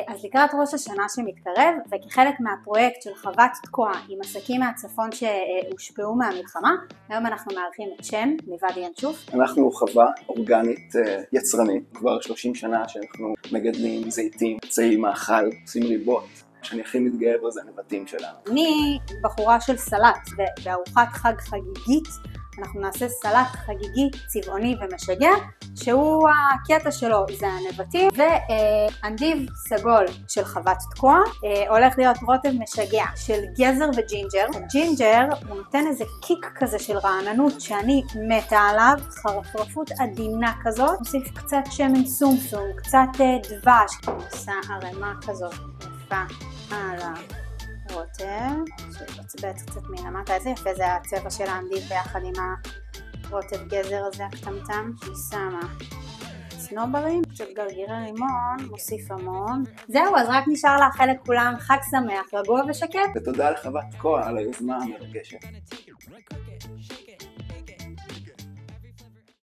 אז לקראת ראש השנה שמתקרב, וכחלק מהפרויקט של חוות תקוע עם עסקים מהצפון שהושפעו מהמלחמה, היום אנחנו מארחים את שם מוואדי ינשוף. אנחנו חווה אורגנית יצרנית, כבר 30 שנה שאנחנו מגדלים זיתים, צאי מאכל, עושים ריבות. שאני הכי מתגאה בו זה הנבטים שלנו. אני בחורה של סלט, ובארוחת חג חגיגית אנחנו נעשה סלט חגיגי, צבעוני ומשגע, שהוא הקטע שלו זה הנבטים, ואנדיב סגול של חוות תקוע, הולך להיות רוטב משגע של גזר וג'ינג'ר. ג'ינג'ר הוא נותן איזה קיק כזה של רעננות שאני מתה עליו, חרפרפות עדינה כזאת, מוסיף קצת שמן סומסום, קצת דבש, עושה ערימה כזאת יפה על רוטב, שבצבץ קצת מלמטה, איזה יפה זה הצבע של האנדיב ביחד עם הרוטב גזר הזה הקטמטם. אני שמה סנוברים, קצת גרגירי רימון, מוסיף המון. זהו, אז רק נשאר לאחל לכולם חג שמח, רגוע ושקט. ותודה לחוות תקוע על היוזמה המרגשת.